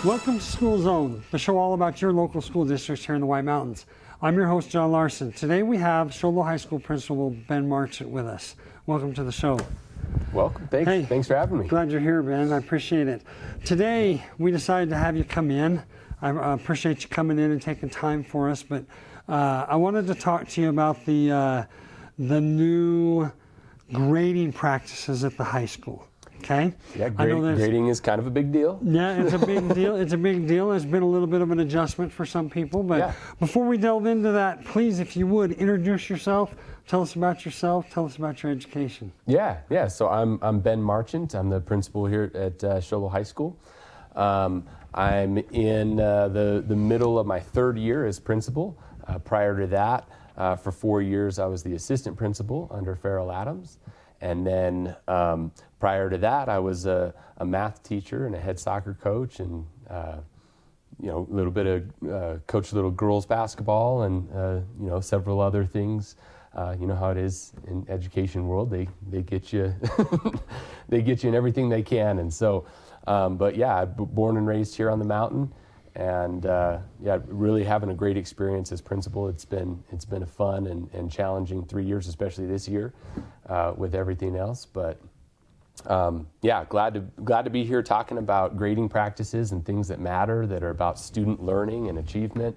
Welcome to School Zone, the show all about your local school districts here in the White Mountains. I'm your host, John Larson. Today we have Sholo High School Principal Ben Marchant with us. Welcome to the show. Welcome. Thanks. Hey, thanks for having me. Glad you're here, Ben. I appreciate it. Today we decided to have you come in. I appreciate you coming in and taking time for us, but I wanted to talk to you about the new grading practices at the high school. Okay. Yeah, grading is kind of a big deal. Yeah, it's a big deal. It's a big deal. It's been a little bit of an adjustment for some people. But Before we delve into that, please, if you would, introduce yourself. Tell us about yourself. Tell us about your education. Yeah. So I'm Ben Marchant. I'm the principal here at Sholo High School. I'm in the middle of my third year as principal. Prior to that, for 4 years, I was the assistant principal under Farrell Adams. And then prior to that, I was a math teacher and a head soccer coach, and a little bit of coached little girls basketball, and several other things. You know how it is in education world; they get you, they get you in everything they can. And so, but yeah, born and raised here on the mountain, and really having a great experience as principal. It's been a fun and challenging 3 years, especially this year, with everything else. But glad to be here talking about grading practices and things that matter, that are about student learning and achievement,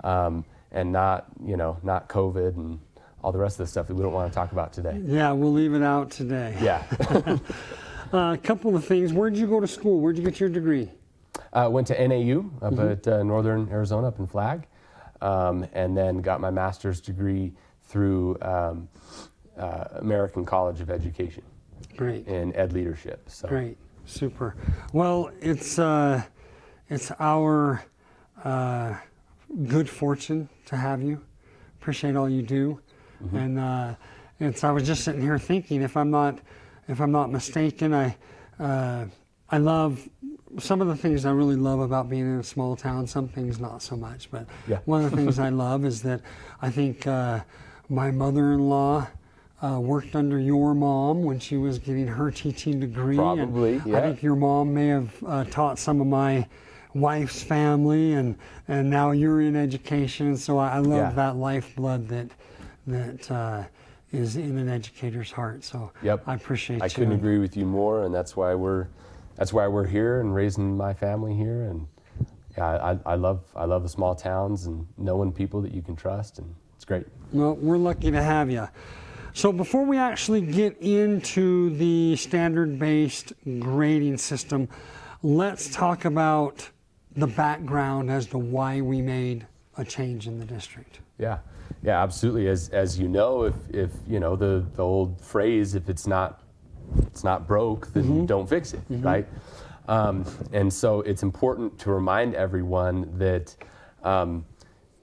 and not COVID and all the rest of the stuff that we don't want to talk about today. Yeah, we'll leave it out today. Yeah. A couple of things. Where did you go to school? Where did you get your degree? Went to NAU up at Northern Arizona up in Flag, and then got my master's degree through American College of Education. Great. In ed leadership. So. Great, super. Well, it's our good fortune to have you. Appreciate all you do, and I was just sitting here thinking, if I'm not mistaken, I love some of the things I really love about being in a small town. Some things not so much, but one of the things I love is that I think my mother-in-law worked under your mom when she was getting her teaching degree. Probably, and I think your mom may have taught some of my wife's family, and now you're in education. And so I love that lifeblood that is in an educator's heart. So I appreciate you. I couldn't agree with you more, and that's why we're here and raising my family here. And I love the small towns and knowing people that you can trust, and it's great. Well, we're lucky to have you. So before we actually get into the standard-based grading system, let's talk about the background as to why we made a change in the district. Yeah, absolutely. As you know, if you know the old phrase, if it's not broke, then don't fix it, right? And so it's important to remind everyone that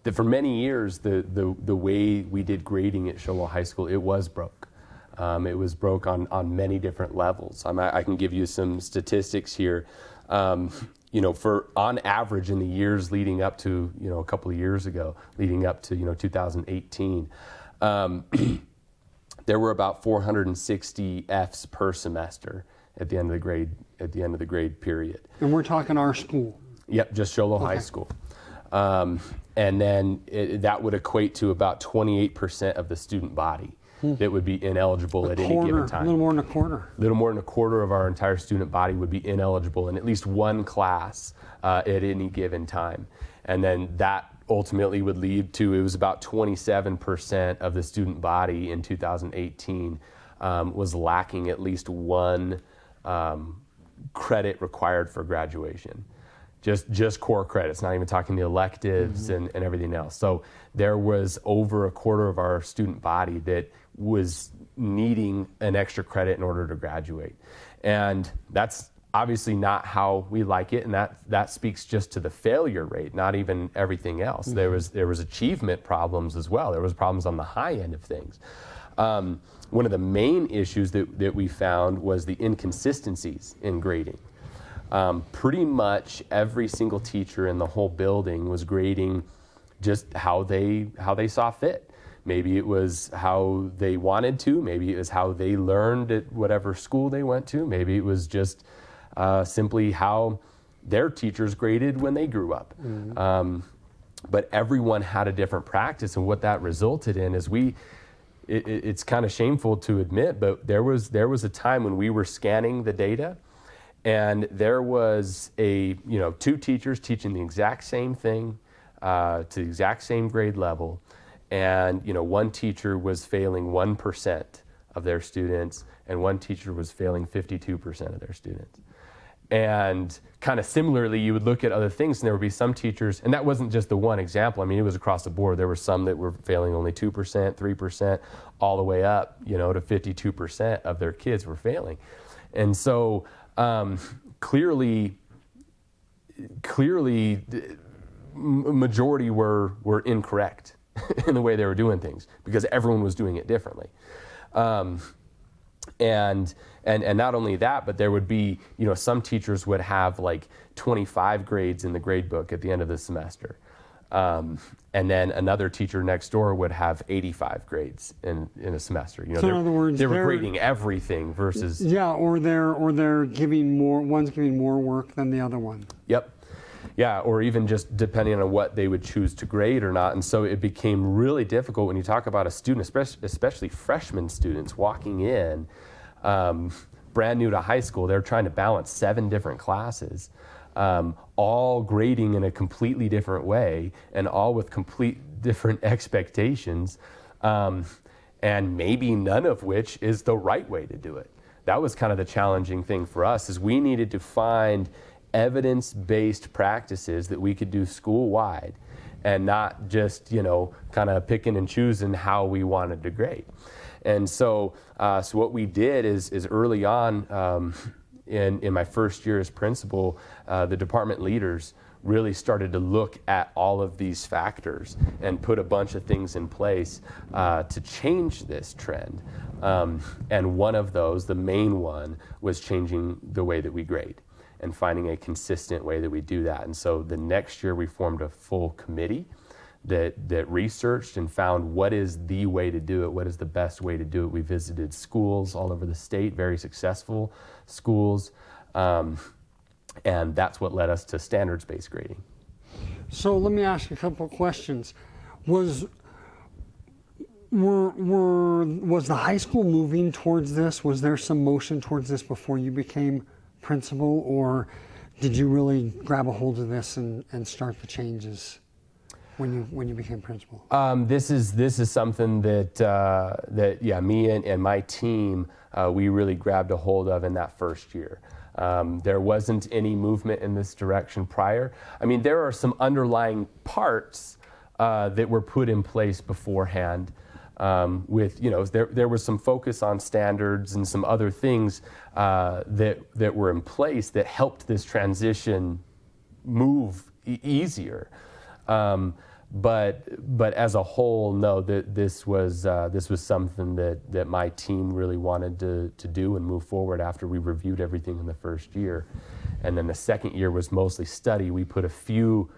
that for many years, the way we did grading at Sholo High School, it was broke. It was broke on many different levels. I can give you some statistics here. For on average in the years leading up to, a couple of years ago, leading up to, 2018, there were about 460 Fs per semester at the end of the grade period. And we're talking our school. Yep, just Sholo High School. And then that would equate to about 28% of the student body that would be ineligible at any given time. A little more than a quarter. A little more than a quarter of our entire student body would be ineligible in at least one class at any given time. And then that ultimately would lead to, it was about 27% of the student body in 2018 was lacking at least one credit required for graduation. Just core credits, not even talking the electives and everything else. So there was over a quarter of our student body that was needing an extra credit in order to graduate. And that's obviously not how we like it, and that speaks just to the failure rate, not even everything else. There was achievement problems as well. There was problems on the high end of things. One of the main issues that we found was the inconsistencies in grading. Pretty much every single teacher in the whole building was grading just how they saw fit. Maybe it was how they wanted to. Maybe it was how they learned at whatever school they went to. Maybe it was just simply how their teachers graded when they grew up. But everyone had a different practice, and what that resulted in is it's kind of shameful to admit, but there was a time when we were scanning the data, and there was two teachers teaching the exact same thing to the exact same grade level, and one teacher was failing 1% of their students, and one teacher was failing 52% of their students. And kind of similarly, you would look at other things, and there would be some teachers, and that wasn't just the one example. I mean, it was across the board. There were some that were failing only 2%, 3%, all the way up, to 52% of their kids were failing. And so clearly, majority were incorrect in the way they were doing things, because everyone was doing it differently. And not only that, but there would be, some teachers would have like 25 grades in the grade book at the end of the semester. And then another teacher next door would have 85 grades in a semester. So in other words, they were grading everything versus... Yeah, or they're giving more, one's giving more work than the other one. Yep. Yeah, or even just depending on what they would choose to grade or not. And so it became really difficult when you talk about a student, especially freshman students walking in, brand new to high school. They're trying to balance 7 different classes, all grading in a completely different way and all with complete different expectations, and maybe none of which is the right way to do it. That was kind of the challenging thing for us, is we needed to find evidence-based practices that we could do school-wide and not just, kind of picking and choosing how we wanted to grade. And so what we did is early on in my first year as principal, the department leaders really started to look at all of these factors and put a bunch of things in place to change this trend. And one of those, the main one, was changing the way that we grade and finding a consistent way that we do that. And so the next year we formed a full committee that researched and found what is the way to do it, what is the best way to do it. We visited schools all over the state, very successful schools, and that's what led us to standards-based grading. So let me ask you a couple of questions. Was the high school moving towards this? Was there some motion towards this before you became principal, or did you really grab a hold of this and start the changes when you became principal? This is something that me and my team we really grabbed a hold of in that first year. There wasn't any movement in this direction prior. I mean, there are some underlying parts that were put in place beforehand. There was some focus on standards and some other things that were in place that helped this transition move easier. But as a whole, no, this was something that my team really wanted to do and move forward after we reviewed everything in the first year. And then the second year was mostly study. We put a few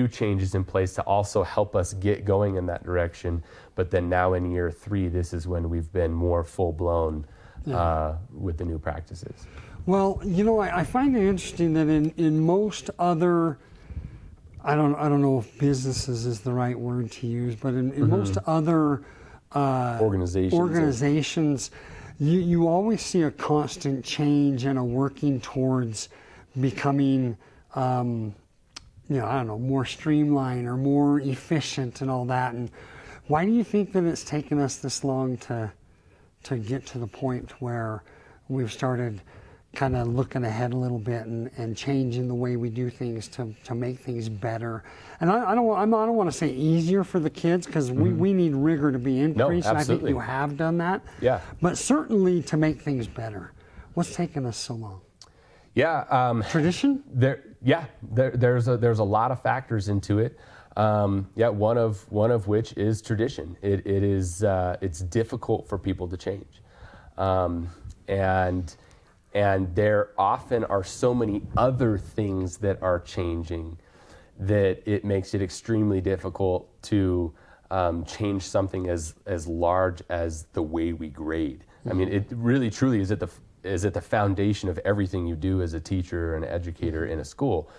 changes in place to also help us get going in that direction. But then now in year 3, this is when we've been more full-blown with the new practices. Well, I find it interesting that in most other, I don't know if businesses is the right word to use, but in most other organizations, you always see a constant change and a working towards becoming more streamlined or more efficient and all that. And why do you think that it's taken us this long to get to the point where we've started kind of looking ahead a little bit and changing the way we do things to make things better? And I don't want to say easier for the kids, because we need rigor to be increased. No, and I think absolutely. you have done that. Yeah. But certainly to make things better. What's taken us so long? Yeah. Tradition? There's a lot of factors into it. One of which is tradition. It's difficult for people to change, and there often are so many other things that are changing that it makes it extremely difficult to change something as large as the way we grade. I mean, it really truly is at the foundation of everything you do as a teacher and educator in a school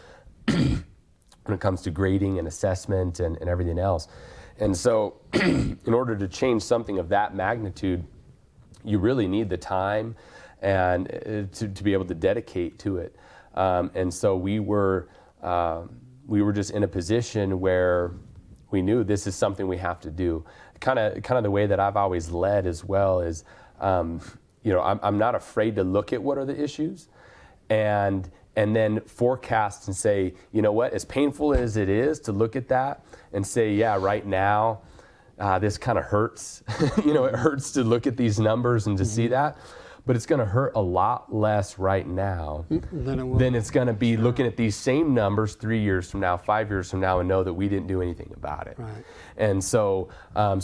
when it comes to grading and assessment and everything else. And so in order to change something of that magnitude, you really need the time and to be able to dedicate to it. And so we were just in a position where we knew this is something we have to do. Kind of the way that I've always led as well is, I'm not afraid to look at what are the issues, and then forecast and say, you know what, as painful as it is to look at that and say, yeah, right now, this kind of hurts. It hurts to look at these numbers and to see that. But it's going to hurt a lot less right now than it's going to be looking at these same numbers 3 years from now, 5 years from now, and know that we didn't do anything about it. Right. And so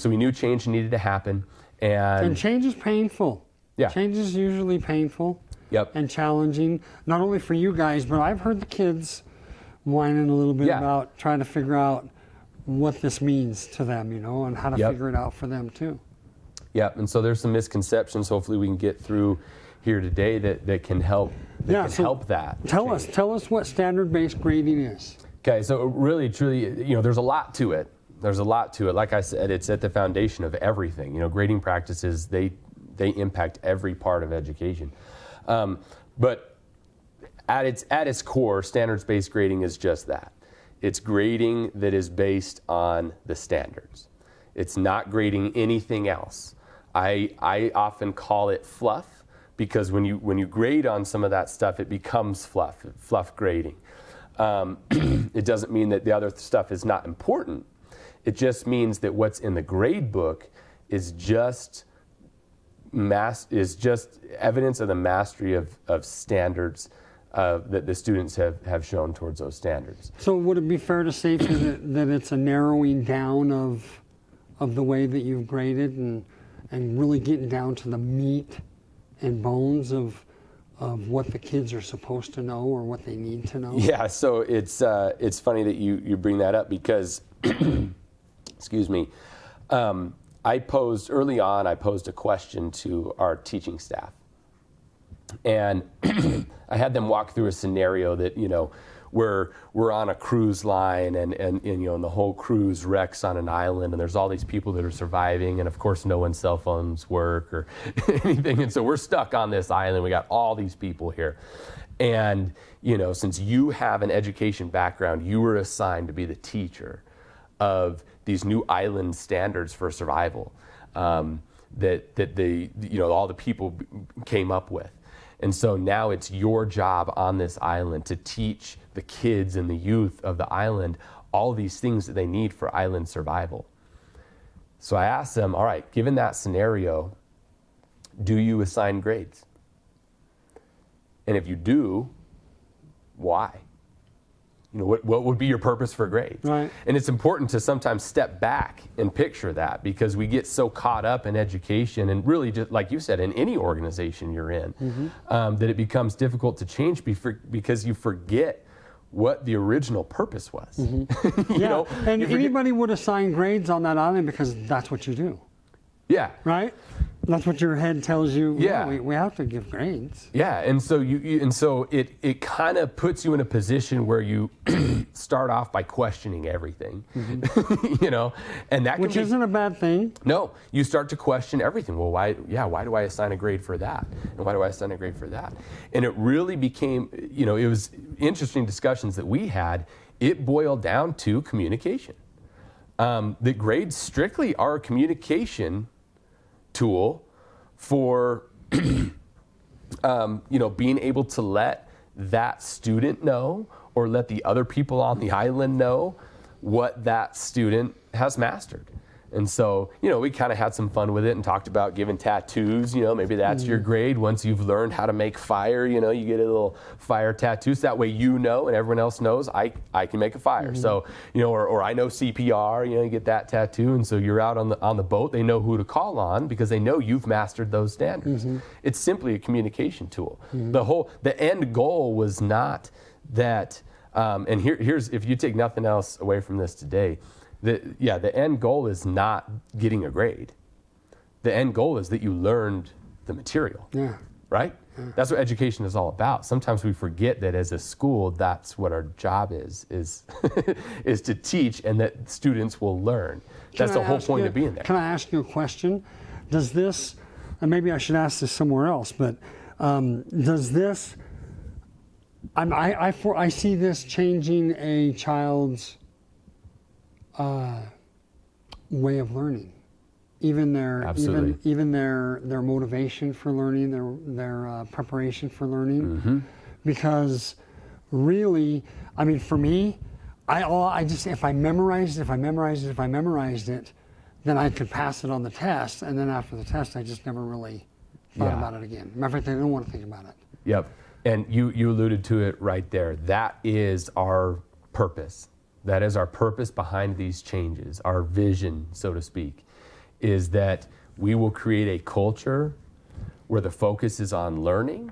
we knew change needed to happen. And change is painful. Yeah. Change is usually painful. Yep. And challenging, not only for you guys, but I've heard the kids whining a little bit about trying to figure out what this means to them, and how to figure it out for them too. Yeah, and so there's some misconceptions. Hopefully, we can get through here today that can help. Help that. Tell us what standard-based grading is. Okay, so really, truly, there's a lot to it. Like I said, it's at the foundation of everything. Grading practices they impact every part of education. But at its core, standards-based grading is just that. It's grading that is based on the standards. It's not grading anything else. I often call it fluff, because when you grade on some of that stuff, it becomes fluff grading. It doesn't mean that the other stuff is not important. It just means that what's in the grade book is just evidence of the mastery of standards that the students have shown towards those standards. So would it be fair to say that it's a narrowing down of the way that you've graded and really getting down to the meat and bones of what the kids are supposed to know or what they need to know? Yeah, so it's funny that you bring that up because, excuse me, I posed a question to our teaching staff. And I had them walk through a scenario that, we're on a cruise line and the whole cruise wrecks on an island, and there's all these people that are surviving, and of course no one's cell phones work or anything, and so we're stuck on this island. We got all these people here, and since you have an education background, you were assigned to be the teacher of these new island standards for survival that all the people came up with. And so now it's your job on this island to teach the kids and the youth of the island all these things that they need for island survival. So I asked them, all right, given that scenario, do you assign grades? And if you do, why? What would be your purpose for grades? Right. And it's important to sometimes step back and picture that, because we get so caught up in education and really, just like you said, in any organization you're in, that it becomes difficult to change because you forget what the original purpose was. And anybody would assign grades on that island because that's what you do. Yeah. Right? That's what your head tells you. Yeah. Well, we have to give grades. Yeah, and so it kind of puts you in a position where you start off by questioning everything, and that Which isn't a bad thing. No, you start to question everything. Well, why do I assign a grade for that? And why do I assign a grade for that? And it really became, it was interesting discussions that we had. It boiled down to communication. The grades strictly are a communication tool for being able to let that student know or let the other people on the island know what that student has mastered. And so, we kind of had some fun with it and talked about giving tattoos. Maybe that's your grade. Once you've learned how to make fire, you get a little fire tattoo. So that way and everyone else knows I can make a fire. So, or I know CPR, you get that tattoo. And so you're out on the boat. They know who to call on because they know you've mastered those standards. It's simply a communication tool. The end goal was not that, and here's, if you take nothing else away from this today, the end goal is not getting a grade. The end goal is that you learned the material. Yeah. Right? That's what education is all about. Sometimes we forget that as a school, that's what our job is is to teach, and that students will learn. That's the whole point of being there. Can I ask you a question? Does this, and maybe I should ask this somewhere else, but does this, I see this changing a child's way of learning. Even their motivation for learning, their preparation for learning, because really, I mean, for me, I just if I memorized it, then I could pass it on the test, and then after the test, I just never really thought about it again. Matter of fact, I didn't want to think about it. Yep, and you alluded to it right there. That is our purpose. That is our purpose behind these changes. Our vision, so to speak, is that we will create a culture where the focus is on learning,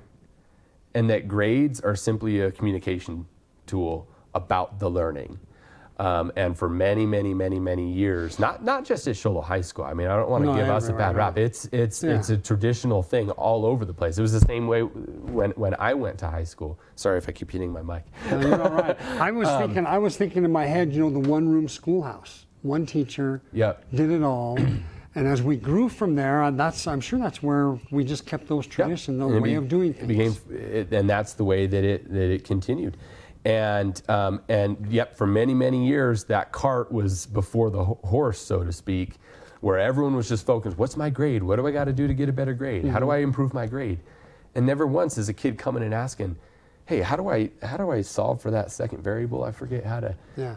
and that grades are simply a communication tool about the learning. And for many, many, many, many years, not just at Shoal High School. I mean, I don't want to give us a bad rap. It's a traditional thing all over the place. It was the same way when I went to high school. Sorry if I keep hitting my mic. No, you're all right. I was thinking in my head, the one-room schoolhouse. One teacher did it all. And as we grew from there, I'm sure that's where we just kept those traditions, the way of doing things. And that's the way that it continued. And for many, many years, that cart was before the horse, so to speak, where everyone was just focused, what's my grade? What do I got to do to get a better grade? How do I improve my grade? And never once is a kid coming and asking, hey, how do I solve for that second variable? I forget how to. Yeah.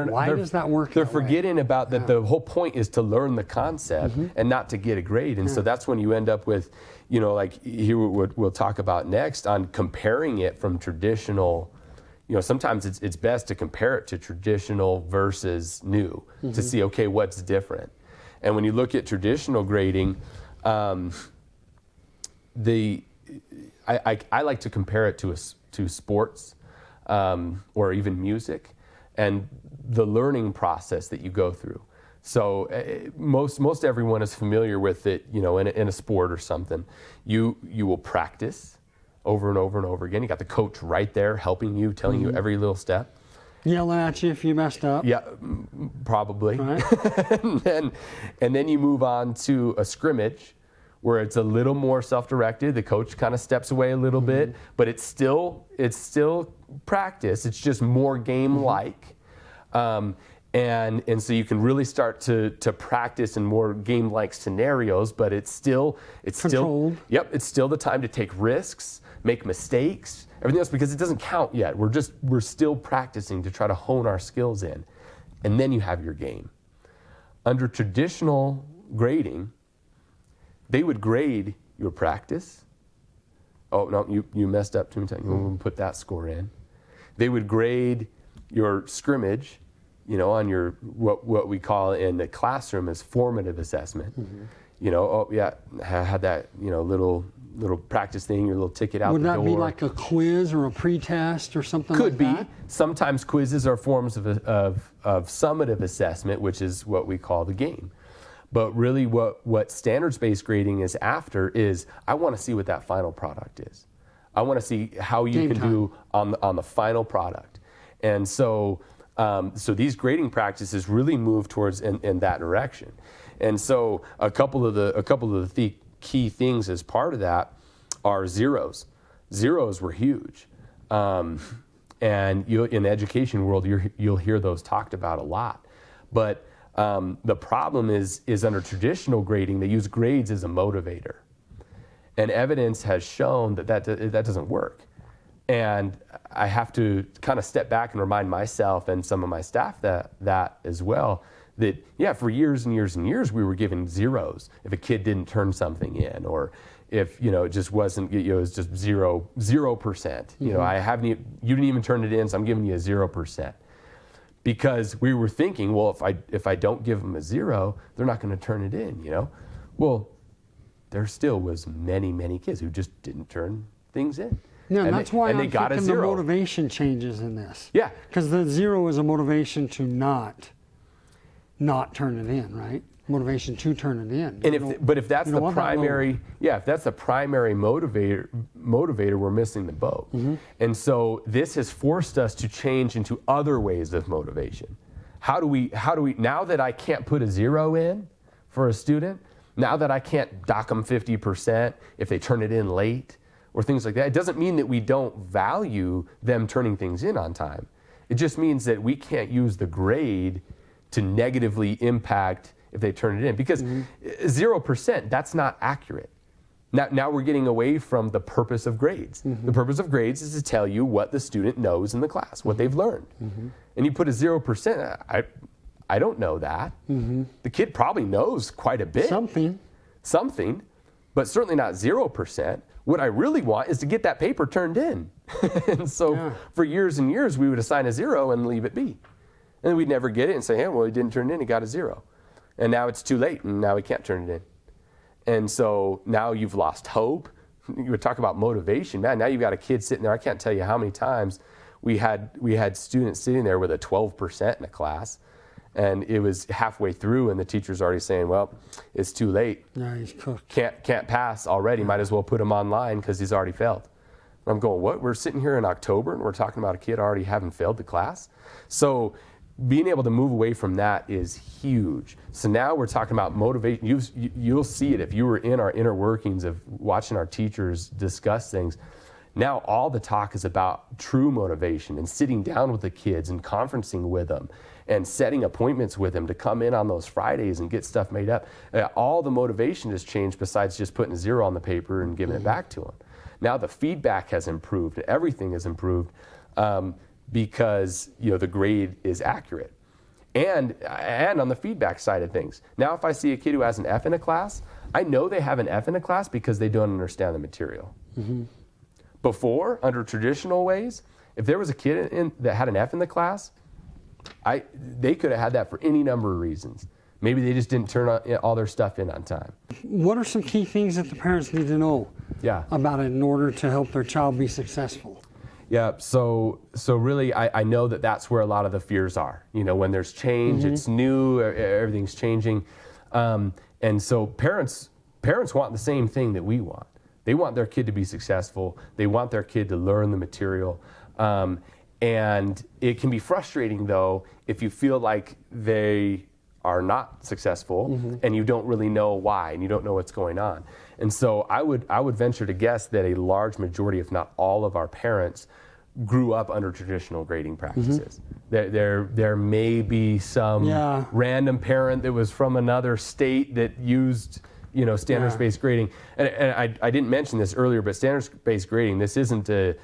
Why does that work? They're forgetting about that. The whole point is to learn the concept and not to get a grade. And so that's when you end up with, like here we'll talk about next on comparing it from traditional. Sometimes it's best to compare it to traditional versus new to see, okay, what's different. And when you look at traditional grading, I like to compare it to sports or even music and the learning process that you go through. So most everyone is familiar with it, in a sport or something. You will practice over and over and over again. You got the coach right there helping you, telling you every little step. Yelling at you if you messed up. Yeah, probably. Right. and then you move on to a scrimmage where it's a little more self-directed. The coach kind of steps away a little bit, but it's still practice. It's just more game-like. And so you can really start to practice in more game-like scenarios, but it's still controlled. It's still the time to take risks, make mistakes, everything else, because it doesn't count yet. We're still practicing to try to hone our skills in. And then you have your game. Under traditional grading, they would grade your practice. Oh, no, you messed up too many times. We'll put that score in. They would grade your scrimmage, on your what we call in the classroom as formative assessment. I had that, little practice thing, your little ticket out the door. Would that be like a quiz or a pre-test or something like that? Could be. Sometimes quizzes are forms of summative assessment, which is what we call the game. But really what standards-based grading is after is, I want to see what that final product is. I want to see how you can do on the final product. And so these grading practices really move towards in that direction. And so a couple of the key things as part of that are zeros. Zeros were huge. And in the education world, you'll hear those talked about a lot. But the problem is under traditional grading, they use grades as a motivator. And evidence has shown that doesn't work. And I have to kind of step back and remind myself and some of my staff that as well, that for years and years and years, we were given zeros if a kid didn't turn something in, or if, it just wasn't, it was just 0%. You didn't even turn it in, so I'm giving you a 0%. Because we were thinking, well, if I don't give them a 0, they're not going to turn it in, Well, there still was many, many kids who just didn't turn things in. Yeah, and that's why I'm thinking the motivation changes in this. Yeah. Because the 0 is a motivation to not turn it in, right? motivation to turn it in. And if that's the primary, if that's the primary motivator, we're missing the boat. And so this has forced us to change into other ways of motivation. How do we, now that I can't put a 0 in for a student, now that I can't dock them 50% if they turn it in late or things like that, it doesn't mean that we don't value them turning things in on time. It just means that we can't use the grade to negatively impact if they turn it in, because 0%, that's not accurate. Now we're getting away from the purpose of grades. The purpose of grades is to tell you what the student knows in the class, what they've learned. And you put a 0%, I don't know that. The kid probably knows quite a bit. Something, but certainly not 0%. What I really want is to get that paper turned in. And so for years and years, we would assign a 0 and leave it be. And we'd never get it and say, hey, well, he didn't turn it in, he got a 0. And now it's too late, and now he can't turn it in. And so now you've lost hope. You would talk about motivation. Man, now you've got a kid sitting there. I can't tell you how many times we had students sitting there with a 12% in a class, and it was halfway through, and the teacher's already saying, well, it's too late. Yeah, he's cooked. Can't pass already. Might as well put him online because he's already failed. And I'm going, what? We're sitting here in October, and we're talking about a kid already having failed the class? So being able to move away from that is huge. So now we're talking about motivation. You'll see it if you were in our inner workings of watching our teachers discuss things. Now all the talk is about true motivation and sitting down with the kids and conferencing with them and setting appointments with them to come in on those Fridays and get stuff made up. All the motivation has changed besides just putting a 0 on the paper and giving it back to them. Now the feedback has improved. Everything has improved. Because the grade is accurate. And on the feedback side of things. Now if I see a kid who has an F in a class, I know they have an F in a class because they don't understand the material. Before, under traditional ways, if there was a kid that had an F in the class, they could have had that for any number of reasons. Maybe they just didn't turn all their stuff in on time. What are some key things that the parents need to know about it in order to help their child be successful? Yeah, so really, I know that that's where a lot of the fears are. When there's change, it's new, everything's changing, and so parents want the same thing that we want. They want their kid to be successful. They want their kid to learn the material, and it can be frustrating though if you feel like they are not successful and you don't really know why and you don't know what's going on. And so I would venture to guess that a large majority, if not all of our parents, grew up under traditional grading practices. There may be some random parent that was from another state that used standards-based grading. And I didn't mention this earlier, but standards-based grading, this isn't a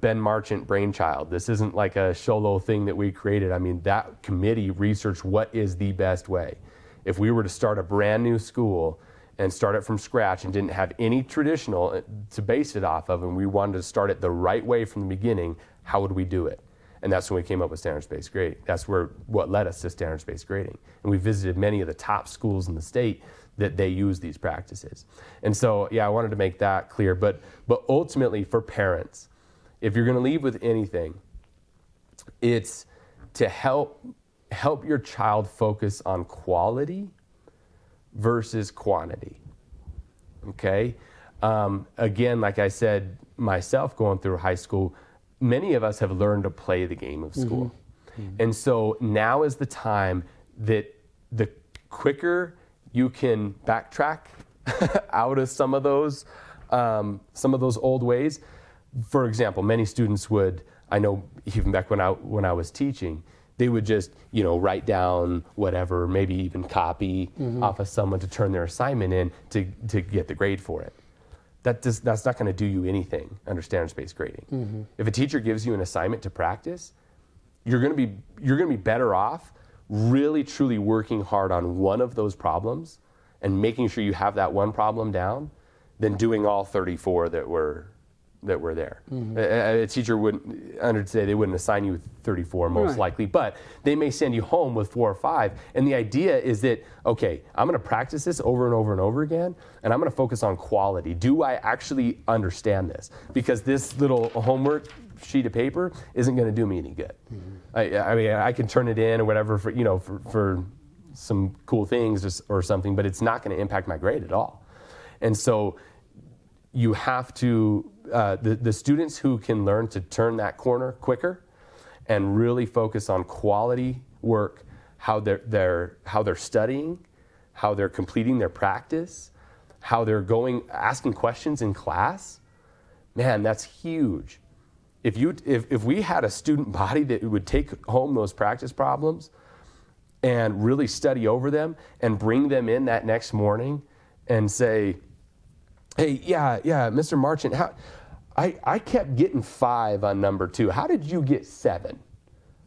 Ben Marchant brainchild. This isn't like a Sholo thing that we created. I mean, that committee researched what is the best way. If we were to start a brand new school and start it from scratch and didn't have any traditional to base it off of, and we wanted to start it the right way from the beginning, how would we do it? And that's when we came up with standards-based grading. That's what led us to standards-based grading. And we visited many of the top schools in the state that they use these practices. And so, I wanted to make that clear. But ultimately, for parents, if you're going to leave with anything, it's to help your child focus on quality versus quantity. Okay? Again, like I said, myself going through high school, many of us have learned to play the game of school. And so now is the time that the quicker you can backtrack out of some of those old ways. For example, many students would, I know even back when I was teaching, they would just, write down whatever, maybe even copy off of someone to turn their assignment in to get the grade for it. That's not going to do you anything under standards-based grading. If a teacher gives you an assignment to practice, you're going to be better off really truly working hard on one of those problems and making sure you have that one problem down than doing all 34 that were there. A teacher wouldn't, under today, they wouldn't assign you 34 most likely, but they may send you home with 4 or 5. And the idea is that, okay, I'm going to practice this over and over and over again, and I'm going to focus on quality. Do I actually understand this? Because this little homework sheet of paper isn't going to do me any good. I mean, I can turn it in or whatever for some cool things or something, but it's not going to impact my grade at all. And so you have to, the students who can learn to turn that corner quicker and really focus on quality work, how they're studying, how they're completing their practice, how they're asking questions in class, man, that's huge. If we had a student body that would take home those practice problems and really study over them and bring them in that next morning and say, hey, yeah, Mr. Marchant, I kept getting 5 on number 2. How did you get 7?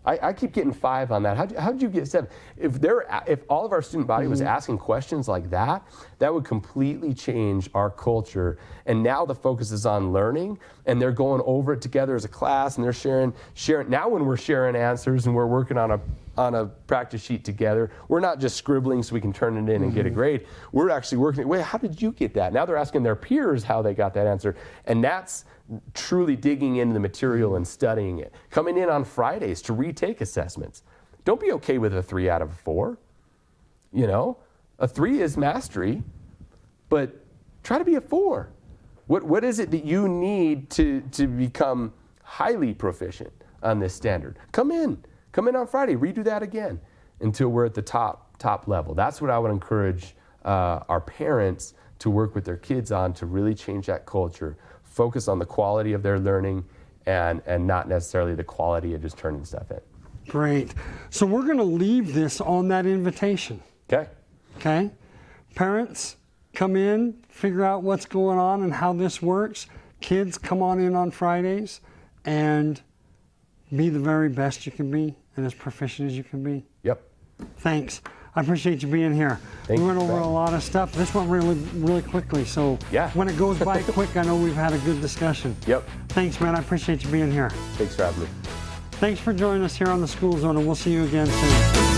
I keep getting 5 on that. How did you get 7? If all of our student body was asking questions like that, that would completely change our culture. And now the focus is on learning, and they're going over it together as a class, and they're sharing. Now when we're sharing answers and we're working on a practice sheet together, we're not just scribbling so we can turn it in and get a grade. We're actually working. Wait, how did you get that? Now they're asking their peers how they got that answer, and that's truly digging into the material and studying it. Coming in on Fridays to retake assessments. Don't be okay with a 3 out of 4. You know, a 3 is mastery, but try to be a 4. What is it that you need to become highly proficient on this standard? Come in on Friday, redo that again until we're at the top level. That's what I would encourage our parents to work with their kids on, to really change that culture. Focus on the quality of their learning and not necessarily the quality of just turning stuff in. Great. So we're going to leave this on that invitation. Okay? Parents, come in, figure out what's going on and how this works. Kids, come on in on Fridays and be the very best you can be and as proficient as you can be. Yep. Thanks. I appreciate you being here. Thank we went you, over Brad. a lot of stuff. This went really, really quickly. So Yeah. when it goes by quick, I know we've had a good discussion. Yep. Thanks, man. I appreciate you being here. Thanks for having me. Thanks for joining us here on the School Zone, and we'll see you again soon.